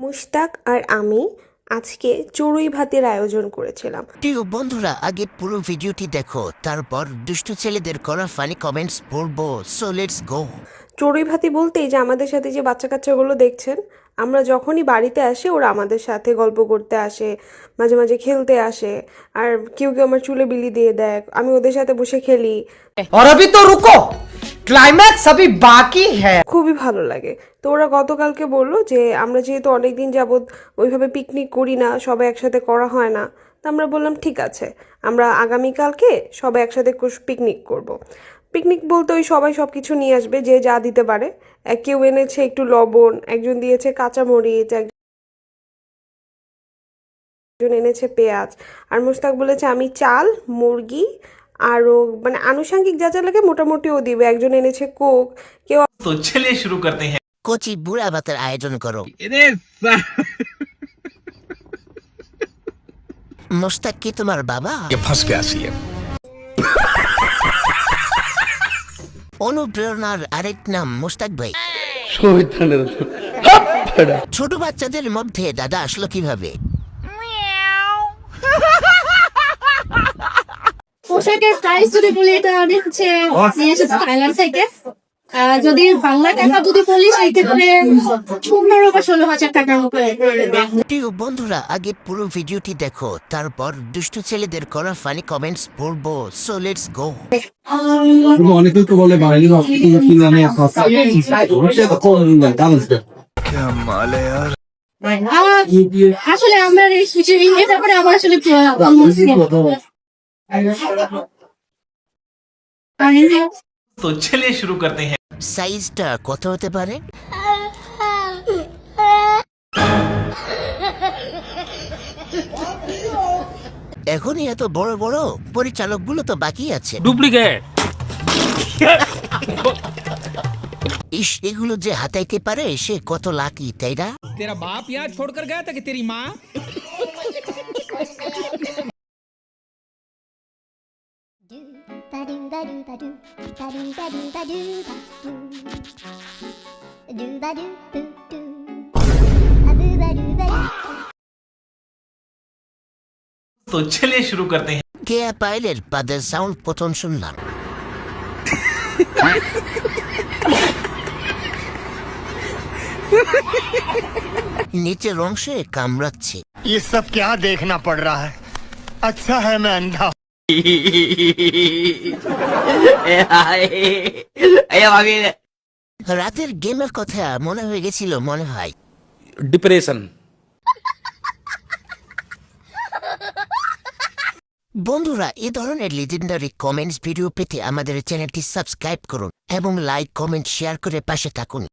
মুশতাক আর আমি আজকে চড়ুই ভাতের আয়োজন করেছিলাম। প্রিয় বন্ধুরা, আগে পুরো ভিডিওটি দেখো, তারপর দুষ্টু ছেলেদের করা ফানি কমেন্টস পড়বো। So let's go. চড়ুই ভাতি বলতেই যে আমাদের সাথে যে বাচ্চা কাচ্চাগুলো দেখছেন, আমরা যখনই বাড়িতে আসি ওরা আমাদের সাথে গল্প করতে আসে, মাঝে মাঝে খেলতে আসে, আর কেউ কেউ আমার চুলে বিলি দিয়ে দেয়, আমি ওদের সাথে বসে খেলি। और अभी तो रुको, क्लाइमैक्स अभी बाकी है। খুবই ভালো লাগে। তো ওরা গতকালকে বললো যে আমরা যেহেতু অনেকদিন যাবৎ ওইভাবে পিকনিক করি না, সবাই একসাথে করা হয় না, তো আমরা বললাম ঠিক আছে, আমরা আগামীকালকে সবাই একসাথে পিকনিক করব। পিকনিক বলতে ওই সবাই সব কিছু নিয়ে আসবে, যে যা দিতে পারে। কেউ এনেছে একটু লবণ, একজন দিয়েছে কাঁচামরিচ, একজন এনেছে পেঁয়াজ, আর মুশতাক বলেছে আমি চাল, মুরগি, আরও মানে আনুষঙ্গিক যা যা লাগে মোটামুটি ও দিবে। একজন এনেছে কোক, কেউ। तो चलिए शुरू करते हैं। কচি বুড়া ভাতের আয়োজন করো। মোস্তাক কি তোমার বাবা? फंस गया सी है। অনুপ্রেরণার আরেক নাম মোস্তাক ভাই। ছোট বাচ্চাদের মধ্যে দাদা আসলো কিভাবে? পোশাকের প্রাইস যদি বলি, এটা আমি হচ্ছে নিয়ে এসেছি থাইল্যান্ড থেকে। যদি বাংলা টাকা যদি বলি, সেক্ষেত্রে 15 বা 16,000 টাকার মতো। প্রিয় বন্ধুরা, আগে পুরো ভিডিওটি দেখো, তারপর দুষ্টু ছেলেদের করা ফানি কমেন্টস পড়বো। So let's go. অনেকেই তো বলে বাঙালি কি জানে আসলে আমার এই ব্যাপারে আমার আসলে तो चलिए शुरू करते हैं। সাইজটা কত হতে পারে? এখনই এত বড় বড়, পরিচালকগুলো তো বাকি আছে। ডুপ্লিকেট। ইস, এগুলো যে হাতাইতে পারে সে কত লাকি, তাই না? तेरा बाप यहाँ छोड़कर गया था कि तेरी माँ? तो चलिए शुरू करते हैं। কেয়া পাইলের পাদের সাউন্ড প্রথম শুনলাম। নিচের অংশে কামড়াচ্ছে। ये सब क्या देखना पड़ रहा है? अच्छा है मैं अंधा हूं। রাতের গেমের কথা মনে হয়ে গেছিল, মনে হয়। डिप्रेशन। বন্ধুরা, এই ধরনের লিজেন্ডারি কমেন্টস ভিডিও পেতে আমাদের চ্যানেলটি সাবস্ক্রাইব করুন এবং লাইক, কমেন্ট, শেয়ার করে পাশে থাকুন।